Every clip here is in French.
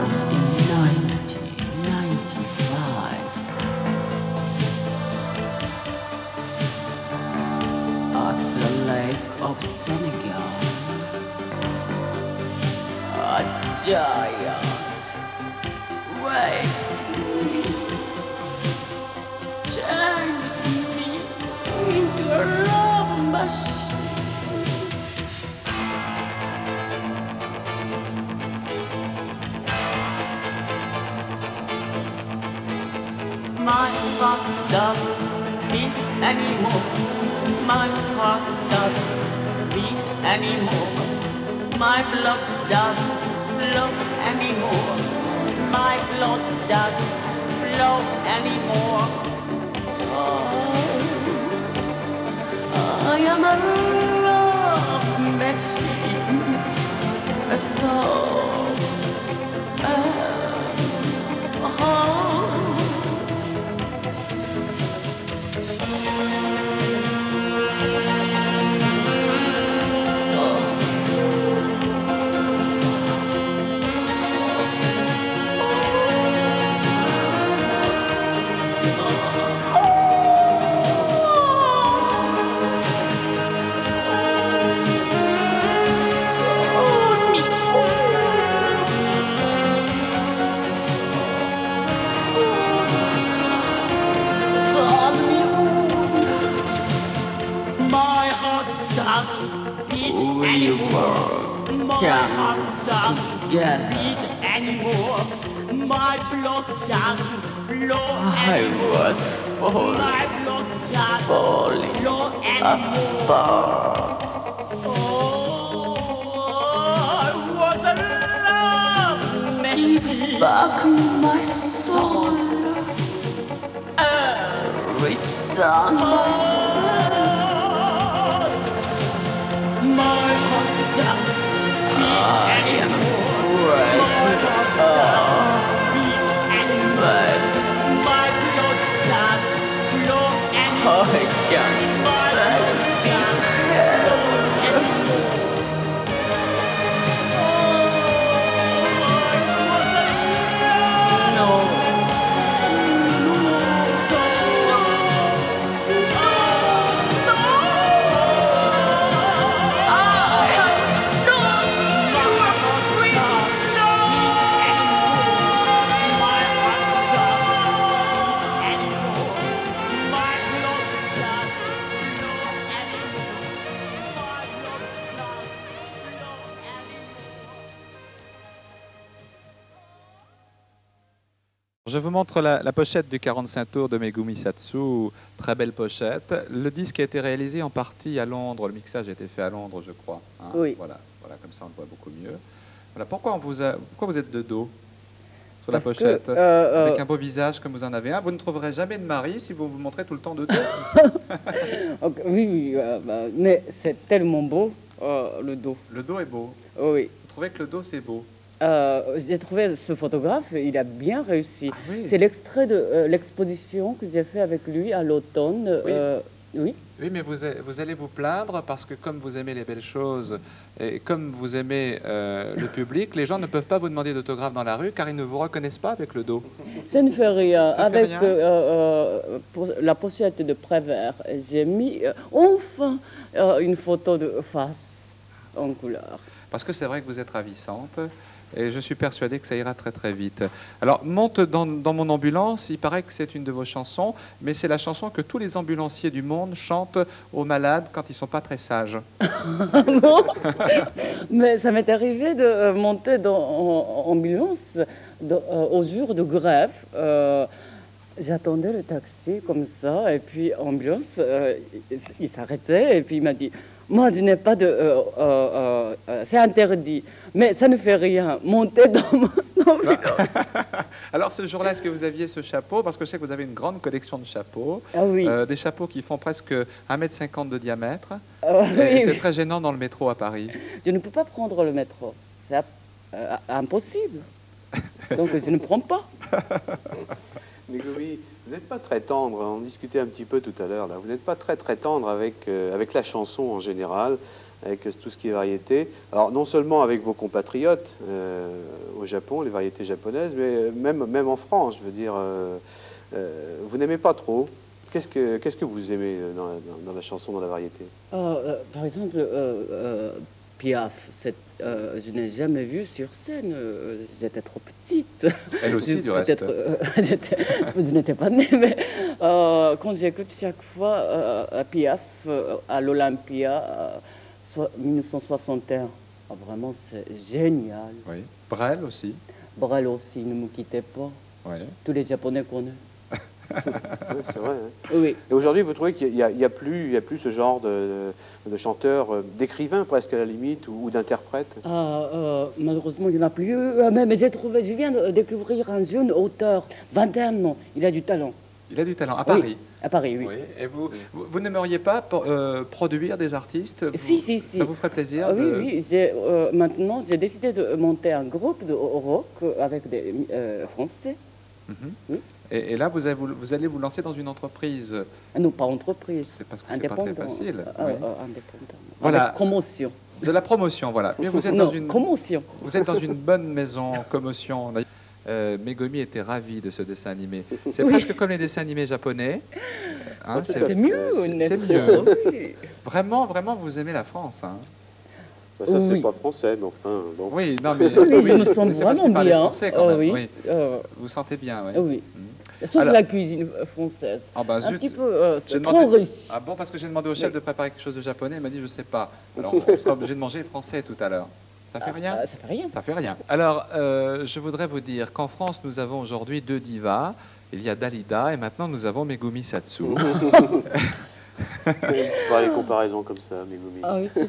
was in 1995 at the Lake of Senegal. A giant raped me, turned me into a love machine. My heart doesn't beat anymore. My heart doesn't beat anymore. My blood doesn't flow anymore. My blood doesn't flow anymore. Oh, I am a love machine, a soul, a heart. We were together. My blood doesn't flow anymore. I was falling apart. Oh, I was a love machine. Give back my soul. Return my soul. My heart doesn't beat anymore. My heart doesn't beat anymore. My blood doesn't flow anymore. I can't bear this anymore. Je vous montre la pochette du 45 tours de Megumi Satsu, très belle pochette. Le disque a été réalisé en partie à Londres, le mixage a été fait à Londres, je crois. Hein, oui. Voilà, comme ça on le voit beaucoup mieux. Voilà, pourquoi vous êtes de dos sur la pochette, avec un beau visage comme vous en avez un? Vous ne trouverez jamais de mari si vous vous montrez tout le temps de dos. Oui, mais c'est tellement beau, le dos. Le dos est beau. Oui. Vous trouvez que le dos c'est beau? J'ai trouvé ce photographe, il a bien réussi. Ah, oui. C'est l'extrait de l'exposition que j'ai fait avec lui à l'automne. Oui. Oui. Oui, mais vous allez vous plaindre parce que comme vous aimez les belles choses et comme vous aimez le public, les gens ne peuvent pas vous demander d'autographe dans la rue car ils ne vous reconnaissent pas avec le dos. Ça ne fait rien. Ça avec fait rien. pour la pochette de Prévert, j'ai mis enfin une photo de face en couleur. Parce que c'est vrai que vous êtes ravissante. Et je suis persuadé que ça ira très très vite. Alors, Monte dans mon ambulance, il paraît que c'est une de vos chansons, mais c'est la chanson que tous les ambulanciers du monde chantent aux malades quand ils ne sont pas très sages. Non. Mais ça m'est arrivé de monter en ambulance au jour de grève. J'attendais le taxi comme ça, et puis ambulance, il s'arrêtait, et puis il m'a dit... Moi, je n'ai pas de... c'est interdit. Mais ça ne fait rien. Montez dans mon ambulance. Alors, ce jour-là, est-ce que vous aviez ce chapeau? Parce que je sais que vous avez une grande collection de chapeaux. Ah oui. Des chapeaux qui font presque 1,50 m de diamètre. Oui, c'est très gênant dans le métro à Paris. Je ne peux pas prendre le métro. C'est impossible. Donc, je ne prends pas. Megumi, vous n'êtes pas très tendre, on discutait un petit peu tout à l'heure, là. Vous n'êtes pas très tendre avec la chanson en général. avec tout ce qui est variété. Alors non seulement avec vos compatriotes au Japon, les variétés japonaises, mais même en France, je veux dire, vous n'aimez pas trop. Qu'est-ce que vous aimez dans la chanson, dans la variété? Par exemple, Piaf, je n'ai jamais vu sur scène. J'étais trop petite. Elle aussi, du reste. Je n'étais pas née, mais quand j'écoute chaque fois Piaf à l'Olympia, 1961, vraiment, c'est génial. Oui. Brel aussi. Brel aussi, ne me quittez pas. Oui. Tous les Japonais connaissent. Oui, c'est vrai. Hein. Oui. Et aujourd'hui, vous trouvez qu'il n'y a plus ce genre de chanteurs, d'écrivains presque à la limite, ou d'interprètes? Malheureusement, il n'y en a plus. Mais je viens de découvrir un jeune auteur, 21 ans. Il a du talent. Il a du talent. À Paris. Oui, à Paris, oui. Oui. Et vous n'aimeriez pas produire des artistes? Si. Ça vous ferait plaisir? Oui. Maintenant, j'ai décidé de monter un groupe de rock avec des Français. Mhm. Oui. Et là, vous allez vous lancer dans une entreprise. Non, pas entreprise. C'est parce que c'est pas très facile. Oui. Indépendant. Voilà. Avec promotion. De la promotion, voilà. Mais vous êtes dans une promotion. Vous êtes dans une bonne maison, commotion. Megumi était ravi de ce dessin animé. C'est presque comme les dessins animés japonais. Hein, c'est mieux, n'est-ce c'est pas? mieux. Oui. Vraiment, vous aimez la France. Hein. Bah, ça, c'est Oui. pas français, mais enfin, bon. Oui, non, mais Oui, je me je sens sais pas vraiment s'il parlait bien. français, quand même. Oui. Oui. Vous sentez bien, oui. Oui. Mhm. Sauf Alors- la cuisine française. Ah bah, Un zut. petit peu, J'ai c'est demandé- trop riche. Ah bon, parce que j'ai demandé au chef Oui. de préparer quelque chose de japonais, il m'a dit je sais pas. Alors on sera obligé de manger français tout à l'heure. Ça fait rien? Ça fait rien. Ça fait rien. Alors, je voudrais vous dire qu'en France, nous avons aujourd'hui 2 divas. Il y a Dalida et maintenant nous avons Megumi Satsu. Pas les comparaisons comme ça, Megumi. Ah oui, c'est...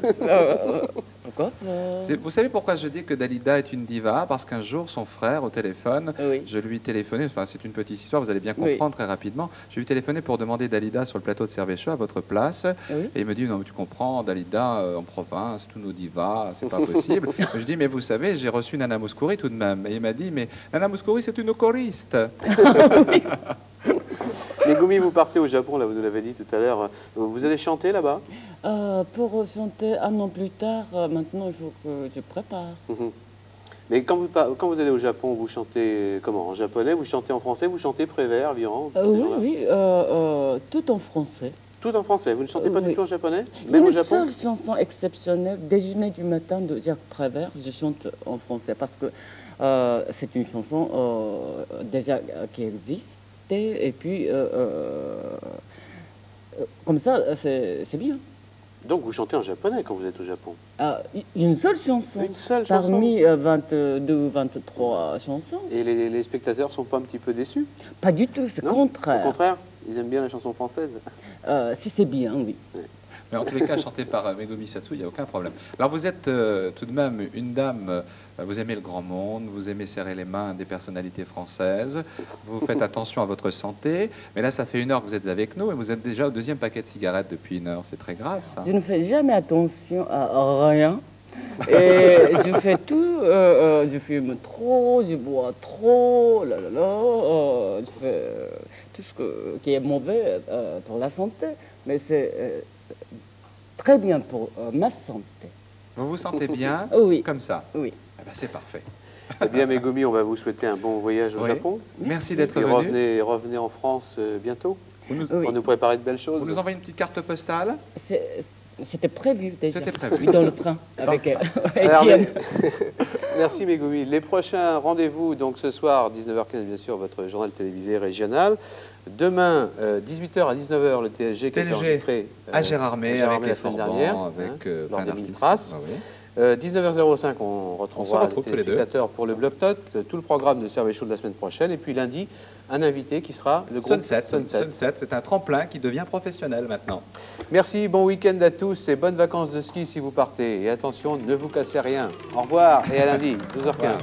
Pourquoi pas? Vous savez pourquoi je dis que Dalida est une diva? Parce qu'un jour, son frère, au téléphone, Oui. je lui téléphonais, enfin c'est une petite histoire, vous allez bien Oui. comprendre très rapidement, je lui téléphonais pour demander Dalida sur le plateau de Servécho à votre place, Oui. et il me dit, non mais tu comprends, Dalida en province, tous nos divas, c'est pas possible. Je dis, mais vous savez, j'ai reçu Nana Mouskouri tout de même, et il m'a dit, mais Nana Mouskouri c'est une choriste. Megumi, vous partez au Japon, là, vous nous l'avez dit tout à l'heure. Vous allez chanter là-bas? Pour chanter un an plus tard, maintenant il faut que je prépare. Mhm. Mais quand vous allez au Japon, vous chantez comment? En japonais? Vous chantez en français? Vous chantez Prévert, Vian? Oui, tout en français. Tout en français? Vous ne chantez pas Oui. du tout en japonais? Même Une au Japon? seule chanson exceptionnelle, Déjeuner du matin de Jacques Prévert, je chante en français parce que c'est une chanson déjà qui existe et puis comme ça c'est bien. Donc vous chantez en japonais quand vous êtes au Japon? Une seule chanson Une seule chanson? parmi 22 ou 23 chansons. Et les spectateurs sont pas un petit peu déçus? Pas du tout, c'est le Non? contraire. Au contraire, ils aiment bien la chanson française. Si c'est bien, oui. Mais en tous les cas, chanté par Megumi Satsu, il n'y a aucun problème. Alors vous êtes tout de même une dame, vous aimez le grand monde, vous aimez serrer les mains des personnalités françaises, vous faites attention à votre santé, mais là ça fait 1 heure que vous êtes avec nous et vous êtes déjà au 2e paquet de cigarettes depuis 1 heure, c'est très grave ça. Je ne fais jamais attention à rien. Et je fais tout, je fume trop, je bois trop, je fais tout ce qui est mauvais pour la santé. Mais c'est très bien pour ma santé. Vous vous sentez bien Oui. comme ça? Oui. Eh ben, c'est parfait. Eh bien, Megumi, on va vous souhaiter un bon voyage au Oui. Japon. Merci d'être Et venu. revenez en France bientôt Vous nous, Oui. pour nous préparer de belles choses. vous nous envoyez une petite carte postale? C'était prévu déjà. C'était prévu. Oui, dans le train avec Alors, Étienne. Merci Megumi. Les prochains rendez-vous, donc ce soir, 19h15, bien sûr, votre journal télévisé régional. Demain, 18h à 19h, le TSG qui a été TLG enregistré à Gérardmer avec la les semaine Forbans, dernière, avec lors plein des mille d'artistes. traces. Ah oui. 19h05, on On retrouvera se retrouve les tous les deux. téléspectateurs pour le Bloc Note, tout le programme de Servet Show de la semaine prochaine. Et puis lundi, un invité qui sera le groupe Sunset, c'est un tremplin qui devient professionnel maintenant. Merci, bon week-end à tous et bonnes vacances de ski si vous partez. Et attention, ne vous cassez rien. Au revoir et à lundi, 12h15. Voilà.